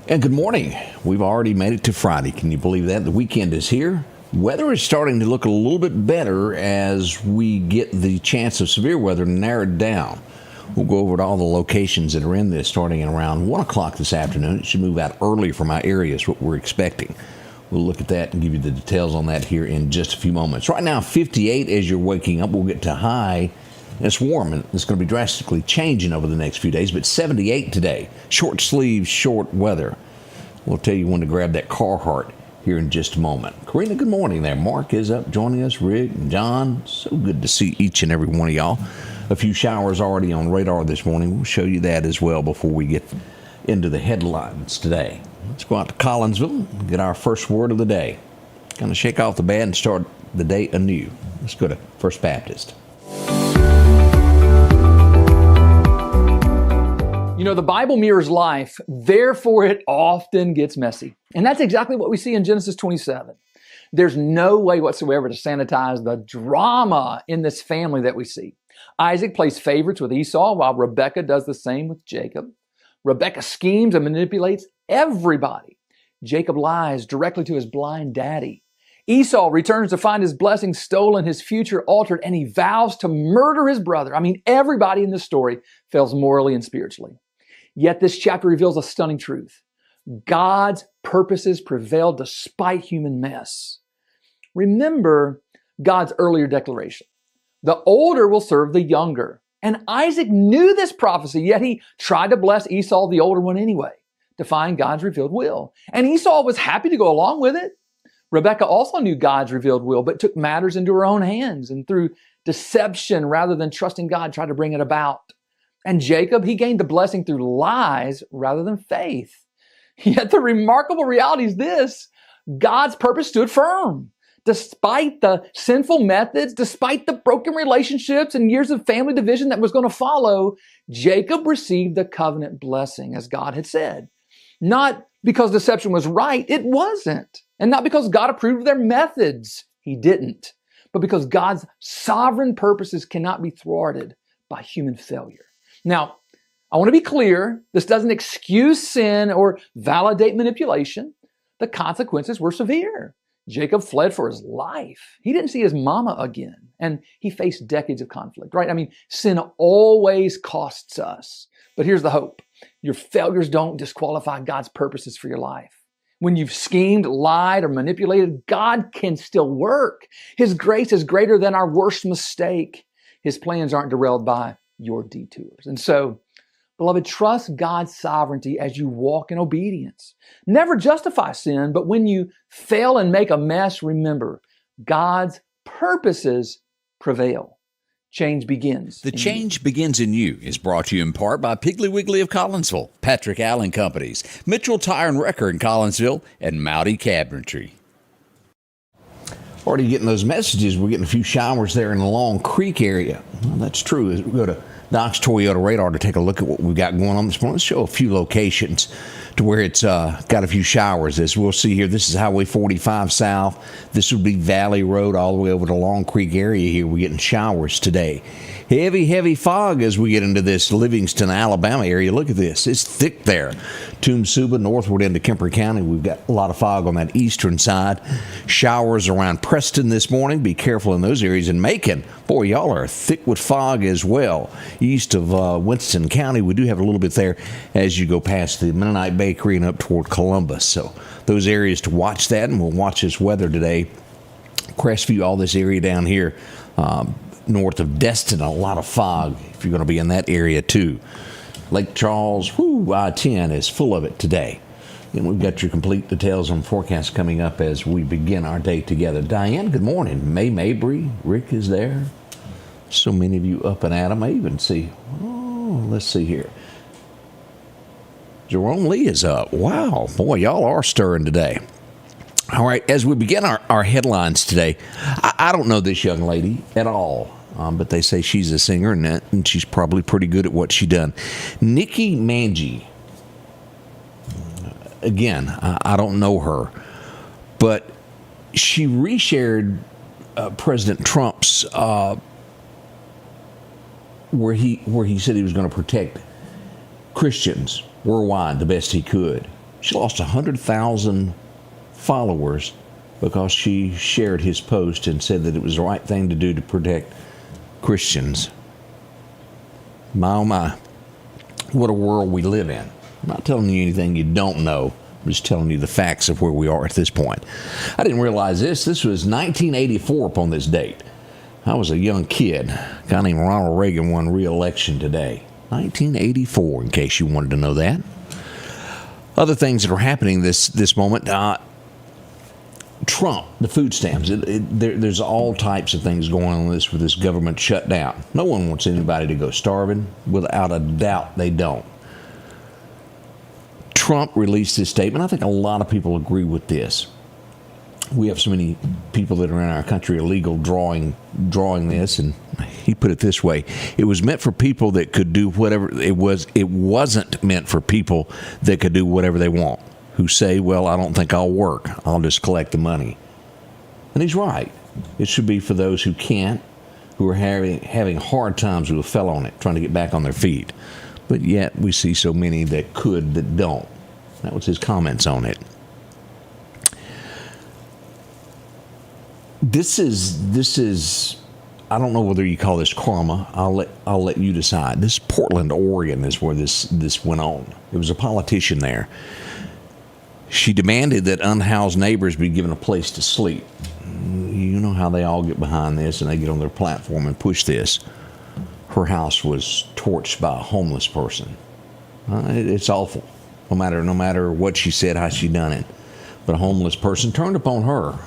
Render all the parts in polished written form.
And good morning. We've already made it to Friday. Can you believe that? The weekend is here. Weather is starting to look a little bit better as we get the chance of severe weather narrowed down. We'll go over to all the locations that are in this starting at around 1 o'clock this afternoon. It should move out early from our area is what we're expecting. We'll look at that and give you the details on that here in just a few moments. Right now, 58 as you're waking up. We'll get to high. It's warm, and it's going to be drastically changing over the next few days, but 78 today. Short sleeves, short weather. We'll tell you when to grab that Carhartt here in just a moment. Karina, good morning there. Mark is up joining us. Rick and John, so good to see each and every one of y'all. A few showers already on radar this morning. We'll show you that as well before we get into the headlines today. Let's go out to Collinsville and get our first word of the day. Going to shake off the bad and start the day anew. Let's go to First Baptist. You know, the Bible mirrors life, therefore it often gets messy. And that's exactly what we see in Genesis 27. There's no way whatsoever to sanitize the drama in this family that we see. Isaac plays favorites with Esau while Rebekah does the same with Jacob. Rebekah schemes and manipulates everybody. Jacob lies directly to his blind daddy. Esau returns to find his blessing stolen, his future altered, and he vows to murder his brother. I mean, everybody in this story fails morally and spiritually. Yet this chapter reveals a stunning truth. God's purposes prevail despite human mess. Remember God's earlier declaration. The older will serve the younger. And Isaac knew this prophecy, yet he tried to bless Esau, the older one anyway, defying God's revealed will. And Esau was happy to go along with it. Rebekah also knew God's revealed will, but took matters into her own hands and through deception rather than trusting God, tried to bring it about. And Jacob, he gained the blessing through lies rather than faith. Yet the remarkable reality is this: God's purpose stood firm. Despite the sinful methods, despite the broken relationships and years of family division that was going to follow, Jacob received the covenant blessing as God had said. Not because deception was right, it wasn't. And not because God approved of their methods, he didn't. But because God's sovereign purposes cannot be thwarted by human failure. Now, I want to be clear, this doesn't excuse sin or validate manipulation. The consequences were severe. Jacob fled for his life. He didn't see his mama again, and he faced decades of conflict, right? I mean, sin always costs us. But here's the hope. Your failures don't disqualify God's purposes for your life. When you've schemed, lied, or manipulated, God can still work. His grace is greater than our worst mistake. His plans aren't derailed by your detours. And so, beloved, trust God's sovereignty as you walk in obedience. Never justify sin, but when you fail and make a mess, remember, God's purposes prevail. Change begins. The Change Begins in You is brought to you in part by Piggly Wiggly of Collinsville, Patrick Allen Companies, Mitchell Tire and Wrecker in Collinsville, and Mowdy Cabinetry. Already getting those messages. We're getting a few showers there in the Long Creek area. Well, that's true. As we go to Doc's Toyota Radar to take a look at what we've got going on this morning, let's show a few locations to where it's got a few showers. As we'll see here, this is Highway 45 South. This would be Valley Road all the way over to Long Creek area here. We're getting showers today. Heavy fog as we get into this Livingston, Alabama area. Look at this. It's thick there. Toomsuba, northward into Kemper County. We've got a lot of fog on that eastern side. Showers around Preston this morning. Be careful in those areas. And Macon, boy, y'all are thick with fog as well. East of Winston County, we do have a little bit there as you go past the Mennonite Bakery and up toward Columbus. So those areas to watch that, and we'll watch this weather today. Crestview, all this area down here, north of Destin, a lot of fog if you're going to be in that area too. Lake Charles, I-10 is full of it today. And we've got your complete details on forecast coming up as we begin our day together. Diane, good morning. May Mabry, Rick is there. So many of you up and at 'em. I even see, let's see here. Jerome Lee is up. Wow, boy, y'all are stirring today. All right, as we begin our headlines today, I don't know this young lady at all, but they say she's a singer, and she's probably pretty good at what she done. Nikki Manji. Again, I don't know her, but she reshared President Trump's where he said he was going to protect Christians worldwide the best he could. She lost 100,000 followers because she shared his post and said that it was the right thing to do to protect Christians. My, oh my, what a world we live in. I'm not telling you anything you don't know. I'm just telling you the facts of where we are at this point. I didn't realize this. This was 1984 upon this date. I was a young kid. A guy named Ronald Reagan won re-election today. 1984, in case you wanted to know that. Other things that are happening this moment. Trump, the food stamps. There's all types of things going on with this government shutdown. No one wants anybody to go starving. Without a doubt, they don't. Trump released this statement. I think a lot of people agree with this. We have so many people that are in our country illegal drawing this, and he put it this way: it was meant for people that could do whatever it was. It wasn't meant for people that could do whatever they want, who say, well, I don't think I'll work, I'll just collect the money. And he's right. It should be for those who can't, who are having hard times, who fell on it, trying to get back on their feet. But yet we see so many that could that don't. That was his comments on it. This is I don't know whether you call this karma. I'll let you decide. This Portland, Oregon is where this went on. It was a politician there. She demanded that unhoused neighbors be given a place to sleep. You know how they all get behind this and they get on their platform and push this. Her house was torched by a homeless person. It's awful. No matter what she said, how she done it. But a homeless person turned upon her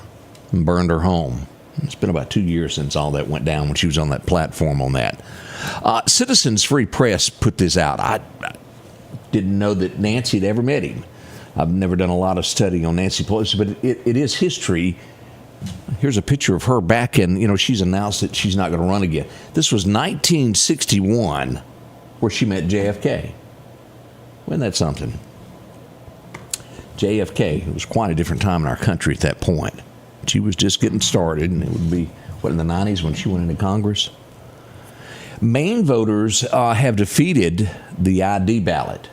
and burned her home. It's been about 2 years since all that went down when she was on that platform on that. Citizens Free Press put this out. I didn't know that Nancy had ever met him. I've never done a lot of study on Nancy Pelosi, but it is history. Here's a picture of her back in, she's announced that she's not going to run again. This was 1961 where she met JFK. Wasn't that something? JFK, it was quite a different time in our country at that point. She was just getting started, and it would be, in the 90s when she went into Congress? Maine voters have defeated the ID ballot,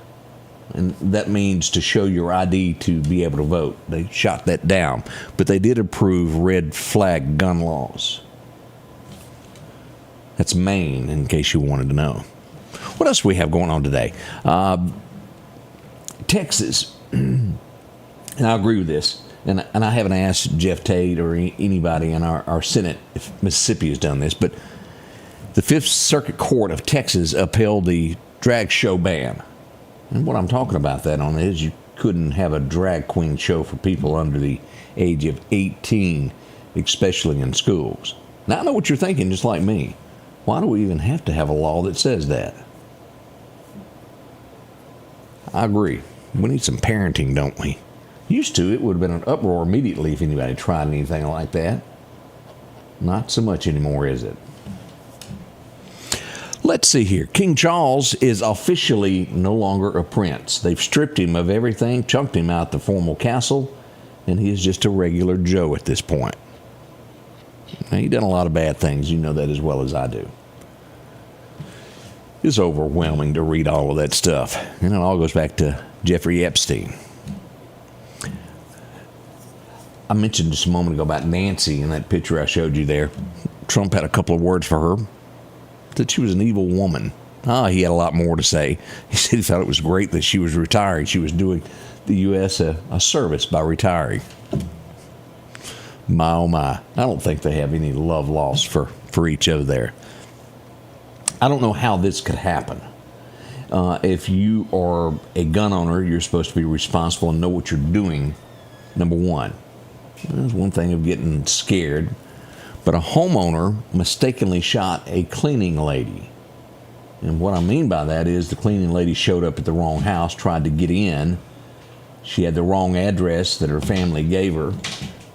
and that means to show your ID to be able to vote. They shot that down, but they did approve red flag gun laws. That's Maine, in case you wanted to know. What else do we have going on today? Texas, and I agree with this. And I haven't asked Jeff Tate or anybody in our Senate if Mississippi has done this, but the Fifth Circuit Court of Texas upheld the drag show ban. And what I'm talking about that on is you couldn't have a drag queen show for people under the age of 18, especially in schools. Now I know what you're thinking, just like me. Why do we even have to have a law that says that? I agree. We need some parenting, don't we? Used to, it would have been an uproar immediately if anybody tried anything like that. Not so much anymore, is it? Let's see here. King Charles is officially no longer a prince. They've stripped him of everything, chunked him out the formal castle, and he is just a regular Joe at this point. Now, he's done a lot of bad things. You know that as well as I do. It's overwhelming to read all of that stuff. And it all goes back to Jeffrey Epstein. I mentioned just a moment ago about Nancy in that picture I showed you there. Trump had a couple of words for her. That she was an evil woman. He had a lot more to say. He said he thought it was great that she was retiring. She was doing the U.S. a service by retiring. My, oh my. I don't think they have any love lost for each other there. I don't know how this could happen. If you are a gun owner, you're supposed to be responsible and know what you're doing, number one. There's one thing of getting scared, but a homeowner mistakenly shot a cleaning lady. And what I mean by that is the cleaning lady showed up at the wrong house, tried to get in. She had the wrong address that her family gave her,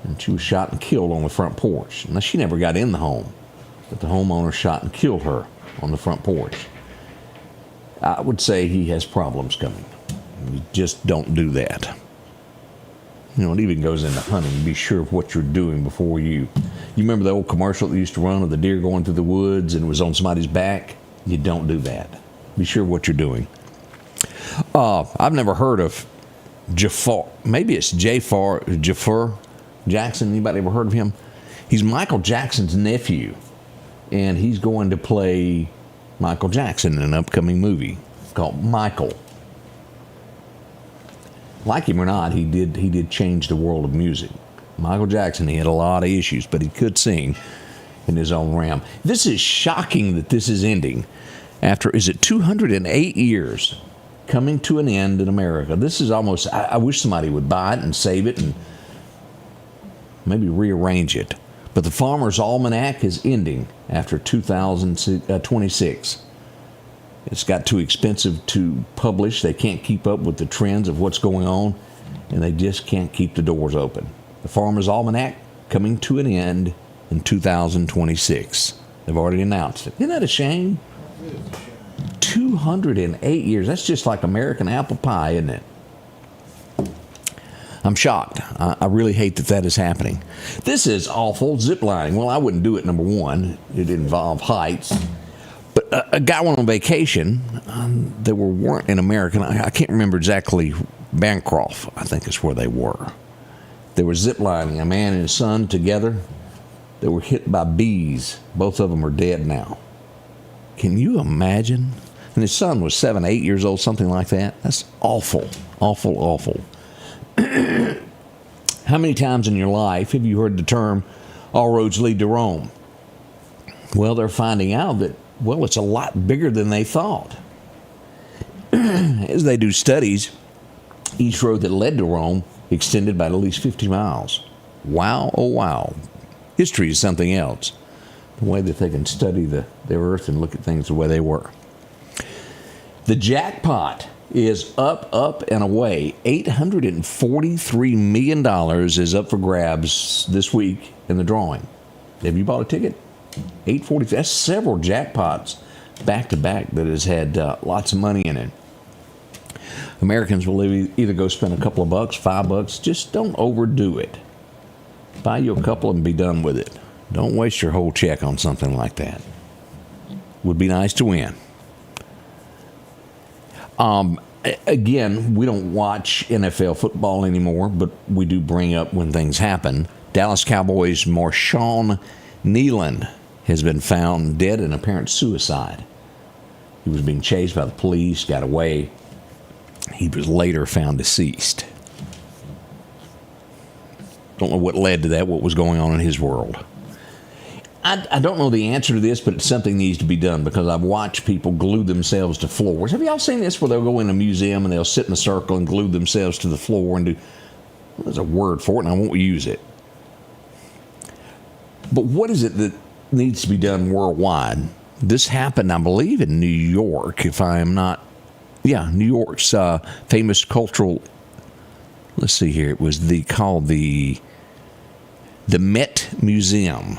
and she was shot and killed on the front porch. Now, she never got in the home, but the homeowner shot and killed her on the front porch. I would say he has problems coming. You just don't do that. It even goes into hunting. Be sure of what you're doing before you remember the old commercial that used to run of the deer going through the woods and it was on somebody's back? You don't do that. Be sure of what you're doing. I've never heard of Jafar Jackson. Anybody ever heard of him? He's Michael Jackson's nephew, and he's going to play Michael Jackson in an upcoming movie called Michael. Like him or not, he did change the world of music. Michael Jackson, he had a lot of issues, but he could sing in his own realm. This is shocking that this is ending after, is it 208 years coming to an end in America? This is almost, I wish somebody would buy it and save it and maybe rearrange it. But the Farmer's Almanac is ending after 2026. It's got too expensive to publish. They can't keep up with the trends of what's going on, and they just can't keep the doors open. The Farmer's Almanac coming to an end in 2026. They've already announced it. Isn't that a shame? 208 years. That's just like American apple pie, isn't it? I'm shocked. I really hate that is happening. This is awful. Zip lining. Well, I wouldn't do it, number one. It involved heights. But a guy went on vacation. They weren't in America. I can't remember exactly. Bancroft, I think is where they were. They were zip lining. A man and his son together. They were hit by bees. Both of them are dead now. Can you imagine? And his son was 7, 8 years old, something like that. That's awful. Awful, awful. How many times in your life have you heard the term, all roads lead to Rome? Well, they're finding out that, well, it's a lot bigger than they thought. As they do studies, each road that led to Rome extended by at least 50 miles. Wow, oh wow. History is something else. The way that they can study the earth and look at things the way they were. The jackpot is up, and away. $843 million is up for grabs this week in the drawing. Have you bought a ticket? $840. That's several jackpots back to back that has had lots of money in it. Americans will either go spend a couple of bucks, $5. Just don't overdo it. Buy you a couple and be done with it. Don't waste your whole check on something like that. Would be nice to win. Again, we don't watch NFL football anymore, but we do bring up when things happen. Dallas Cowboys' Marshawn Nealon has been found dead in apparent suicide. He was being chased by the police, got away. He was later found deceased. Don't know what led to that, what was going on in his world. I don't know the answer to this, but something needs to be done because I've watched people glue themselves to floors. Have y'all seen this where they'll go in a museum and they'll sit in a circle and glue themselves to the floor and do... Well, there's a word for it and I won't use it. But what is it that needs to be done worldwide? This happened, I believe, in New York, if I am not... Yeah, New York's famous cultural... Let's see here. It was called the Met Museum.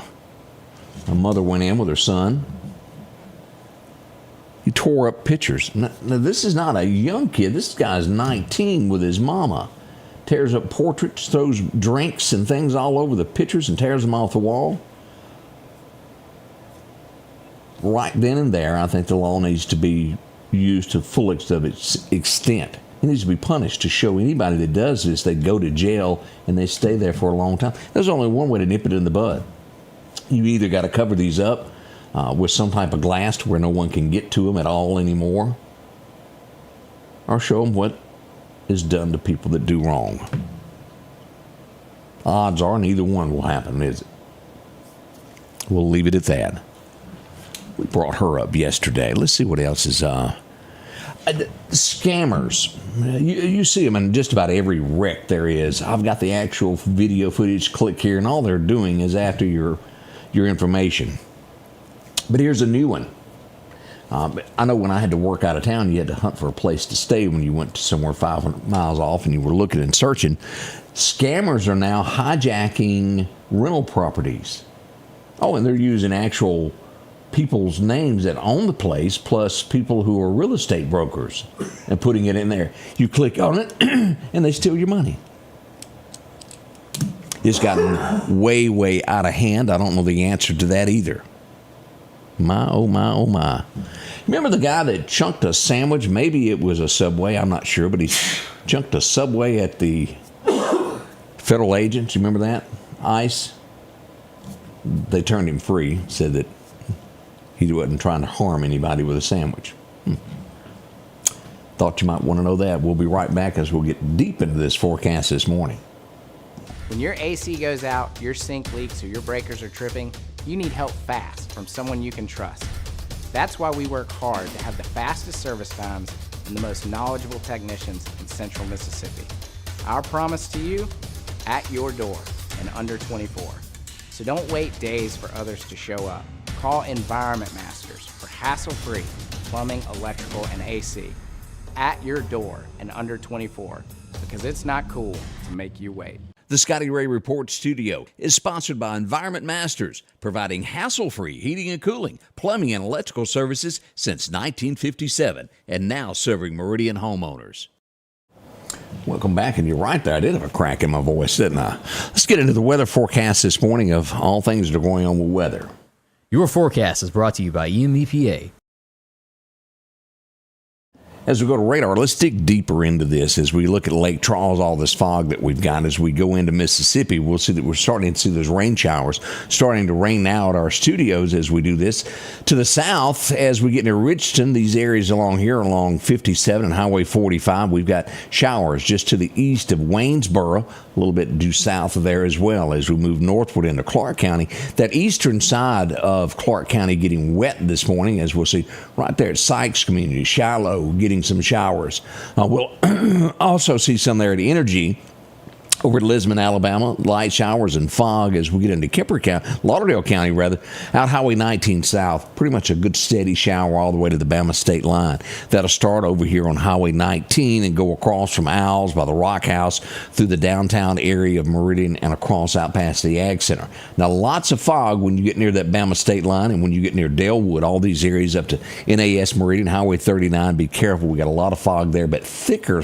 A mother went in with her son. He tore up pictures. Now, this is not a young kid. This guy's 19 with his mama. Tears up portraits, throws drinks and things all over the pictures and tears them off the wall. Right then and there, I think the law needs to be used to fullest of its extent. It needs to be punished to show anybody that does this, they go to jail and they stay there for a long time. There's only one way to nip it in the bud. You either got to cover these up with some type of glass to where no one can get to them at all anymore, or show them what is done to people that do wrong. Odds are neither one will happen, is it? We'll leave it at that. We brought her up yesterday. Let's see what else is... Scammers. You see them in just about every wreck there is. I've got the actual video footage. Click here, and all they're doing is after your information. But here's a new one. I know when I had to work out of town, you had to hunt for a place to stay when you went to somewhere 500 miles off and you were looking and searching. Scammers are now hijacking rental properties. Oh, and they're using actual people's names that own the place, plus people who are real estate brokers, and putting it in there. You click on it, and they steal your money. It's gotten way, way out of hand. I don't know the answer to that either. My, oh my, oh my. Remember the guy that chunked a sandwich? Maybe it was a Subway, I'm not sure, but he junked a subway at the federal agents. You remember that? ICE. They turned him free, said that he wasn't trying to harm anybody with a sandwich. Thought you might want to know that. We'll be right back as we'll get deep into this forecast this morning. When your AC goes out, your sink leaks, or your breakers are tripping, you need help fast from someone you can trust. That's why we work hard to have the fastest service times and the most knowledgeable technicians in Central Mississippi. Our promise to you, at your door in under 24. So don't wait days for others to show up. Call Environment Masters for hassle-free plumbing, electrical, and AC. At your door in under 24, because it's not cool to make you wait. The Scotty Ray Report studio is sponsored by Environment Masters, providing hassle-free heating and cooling, plumbing, and electrical services since 1957, and now serving Meridian homeowners. Welcome back, and you're right there. I did have a crack in my voice, didn't I? Let's get into the weather forecast this morning of all things that are going on with weather. Your forecast is brought to you by EMEPA. As we go to radar, let's dig deeper into this as we look at Lake Charles, all this fog that we've got. As we go into Mississippi, we'll see that we're starting to see those rain showers starting to rain now at our studios as we do this. To the south, as we get near Richton, these areas along here, along 57 and Highway 45, we've got showers just to the east of Waynesboro, a little bit due south of there as well. As we move northward into Clark County, that eastern side of Clark County getting wet this morning, as we'll see right there at Sykes Community, Shiloh, getting some showers. We'll also see some there at Energy over at Lisbon, Alabama, light showers and fog as we get into Kemper County, Lauderdale County rather, out Highway 19 south. Pretty much a good steady shower all the way to the Bama state line. That'll start over here on Highway 19 and go across from Owls by the Rock House through the downtown area of Meridian and across out past the Ag Center. Now, lots of fog when you get near that Bama state line and when you get near Dalewood, all these areas up to NAS Meridian, Highway 39. Be careful. We got a lot of fog there, but thicker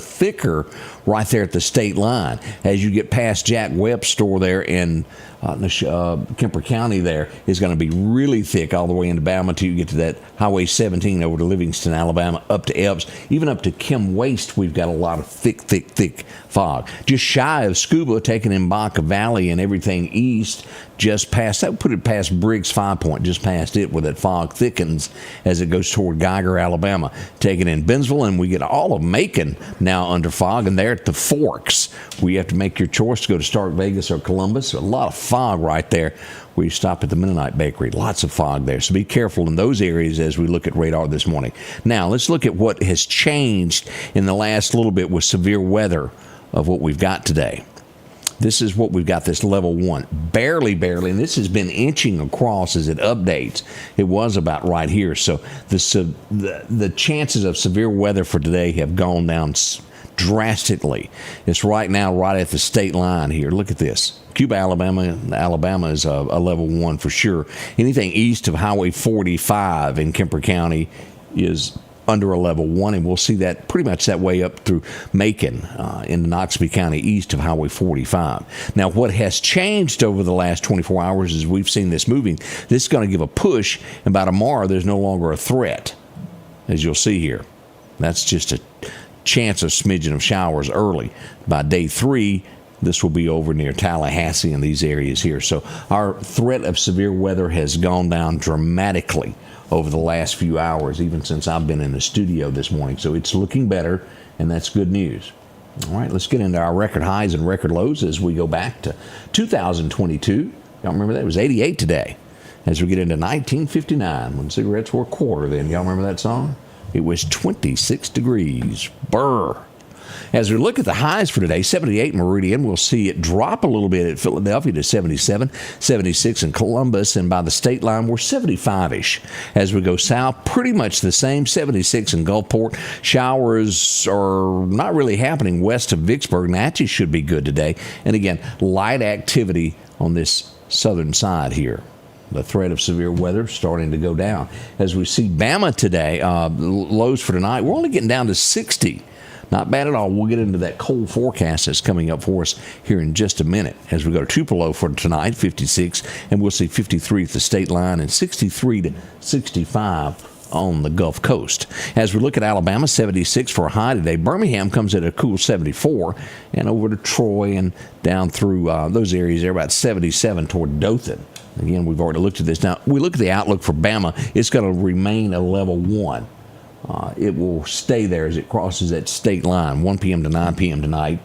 right there at the state line. As you get past Jack Webb's store there in Kemper County, there is going to be really thick all the way into Bama until you get to that Highway 17 over to Livingston, Alabama, up to Epps, even up to Kim Waste. We've got a lot of thick fog. Just shy of Scuba, taking in Baca Valley and everything east, just past that, put it past Briggs 5 Point, just past it, where that fog thickens as it goes toward Geiger, Alabama, taking in Bentonville, and we get all of Macon now under fog, and there at the Forks, where you have to make your choice to go to Stark Vegas or Columbus. A lot of fog right there where you stop at the Mennonite Bakery. Lots of fog there, so be careful in those areas as we look at radar this morning. Now, let's look at what has changed in the last little bit with severe weather of what we've got today. This is what we've got, this level 1. Barely, and this has been inching across as it updates. It was about right here. So the chances of severe weather for today have gone down drastically. It's right now right at the state line here. Look at this. Cuba, Alabama is a level 1 for sure. Anything east of Highway 45 in Kemper County is under a level 1, and we'll see that pretty much that way up through Macon in Noxubee County east of Highway 45. Now, what has changed over the last 24 hours is we've seen this moving. This is going to give a push, and by tomorrow there's no longer a threat, as you'll see here. That's just a chance of smidgen of showers early. By day 3, this will be over near Tallahassee and these areas here. So our threat of severe weather has gone down dramatically over the last few hours, even since I've been in the studio this morning. So it's looking better, and that's good news. All right, let's get into our record highs and record lows as we go back to 2022. Y'all remember that? It was 88 today. As we get into 1959, when cigarettes were a quarter then. Y'all remember that song? It was 26 degrees. Brr. As we look at the highs for today, 78 Meridian, we'll see it drop a little bit at Philadelphia to 77, 76 in Columbus, and by the state line, we're 75-ish. As we go south, pretty much the same, 76 in Gulfport. Showers are not really happening west of Vicksburg. Natchez should be good today. And again, light activity on this southern side here. The threat of severe weather starting to go down. As we see Bama today, lows for tonight, we're only getting down to 60. Not bad at all. We'll get into that cold forecast that's coming up for us here in just a minute as we go to Tupelo for tonight, 56, and we'll see 53 at the state line and 63 to 65 on the Gulf Coast. As we look at Alabama, 76 for a high today. Birmingham comes at a cool 74, and over to Troy and down through those areas there, about 77 toward Dothan. Again, we've already looked at this. Now, we look at the outlook for Bama. It's going to remain a level 1. It will stay there as it crosses that state line, 1 p.m. to 9 p.m. tonight.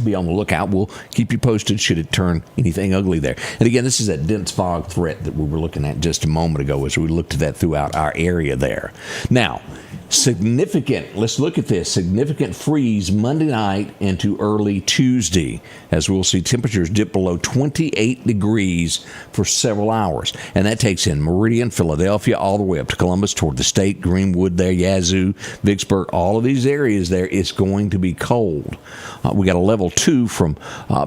Be on the lookout. We'll keep you posted should it turn anything ugly there. And again, this is that dense fog threat that we were looking at just a moment ago as we looked at that throughout our area there. Now, let's look at this, significant freeze Monday night into early Tuesday, as we'll see temperatures dip below 28 degrees for several hours. And that takes in Meridian, Philadelphia, all the way up to Columbus, toward the state, Greenwood there, Yazoo, Vicksburg, all of these areas there. It's going to be cold. We got a level 2 from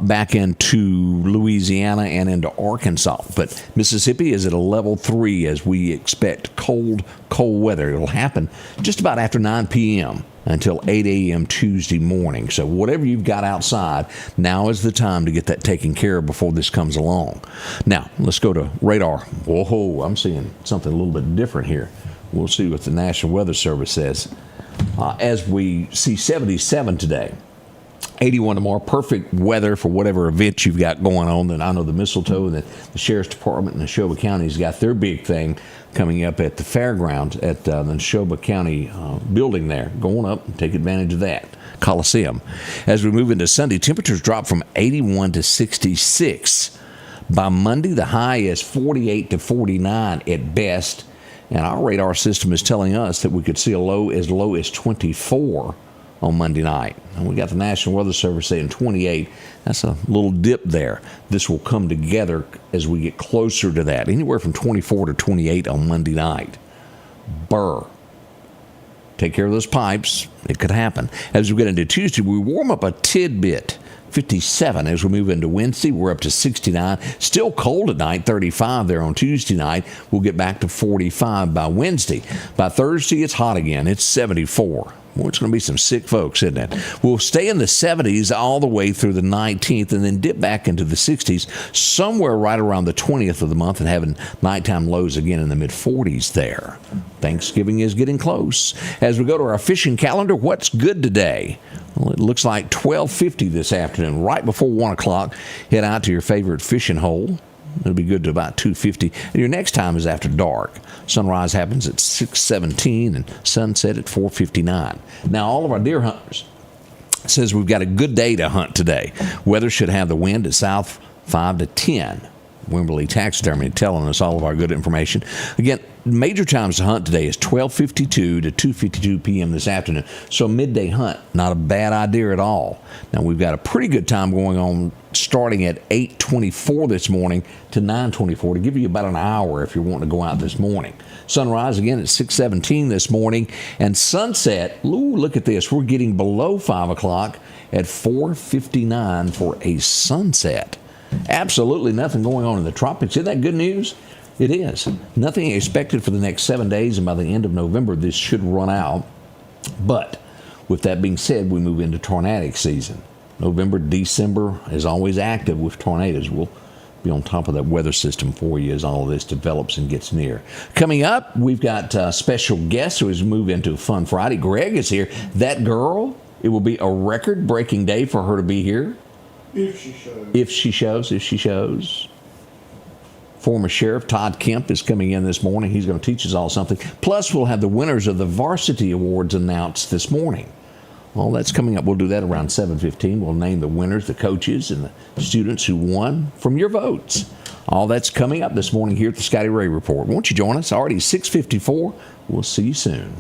back into Louisiana and into Arkansas. But Mississippi is at a level 3 as we expect cold weather. It'll happen just about after 9 p.m. until 8 a.m. Tuesday morning. So whatever you've got outside, now is the time to get that taken care of before this comes along. Now, let's go to radar. Whoa, I'm seeing something a little bit different here. We'll see what the National Weather Service says. As we see 77 today, 81 tomorrow, perfect weather for whatever event you've got going on. And I know the Mistletoe and the Sheriff's Department in Neshoba County has got their big thing coming up at the fairgrounds at the Neshoba County building there. Going up and take advantage of that. Coliseum. As we move into Sunday, temperatures drop from 81 to 66. By Monday, the high is 48 to 49 at best. And our radar system is telling us that we could see a low as 24 on Monday night. And we got the National Weather Service saying 28. That's a little dip there. This will come together as we get closer to that. Anywhere from 24 to 28 on Monday night. Burr. Take care of those pipes. It could happen. As we get into Tuesday, we warm up a tidbit. 57 as we move into Wednesday. We're up to 69. Still cold at night, 35 there on Tuesday night. We'll get back to 45 by Wednesday. By Thursday, it's hot again. It's 74. Well, it's going to be some sick folks, isn't it? We'll stay in the 70s all the way through the 19th and then dip back into the 60s somewhere right around the 20th of the month and having nighttime lows again in the mid-40s there. Thanksgiving is getting close. As we go to our fishing calendar, what's good today? Well, it looks like 12:50 this afternoon, right before 1 o'clock. Head out to your favorite fishing hole. It'll be good to about 2:50. And your next time is after dark. Sunrise happens at 6:17 and sunset at 4:59. Now, all of our deer hunters says we've got a good day to hunt today. Weather should have the wind at south 5 to 10. Wimberley Taxidermy telling us all of our good information. Again, major times to hunt today is 12:52 to 2:52 p.m. this afternoon. So midday hunt, not a bad idea at all. Now we've got a pretty good time going on starting at 8:24 this morning to 9:24 to give you about an hour if you're wanting to go out this morning. Sunrise again at 6:17 this morning, and sunset, ooh, look at this. We're getting below 5 o'clock at 4:59 for a sunset. Absolutely nothing going on in the tropics. Isn't that good news? It is. Nothing expected for the next 7 days, and by the end of November, this should run out. But with that being said, we move into tornadic season. November, December is always active with tornadoes. We'll be on top of that weather system for you as all of this develops and gets near. Coming up, we've got special guests as we move into Fun Friday. Greg is here. That girl, it will be a record-breaking day for her to be here. If she shows. If she shows. Former Sheriff Todd Kemp is coming in this morning. He's going to teach us all something. Plus, we'll have the winners of the varsity awards announced this morning. All that's coming up. We'll do that around 7:15. We'll name the winners, the coaches, and the students who won from your votes. All that's coming up this morning here at the Scotty Ray Report. Won't you join us? Already 6:54. We'll see you soon.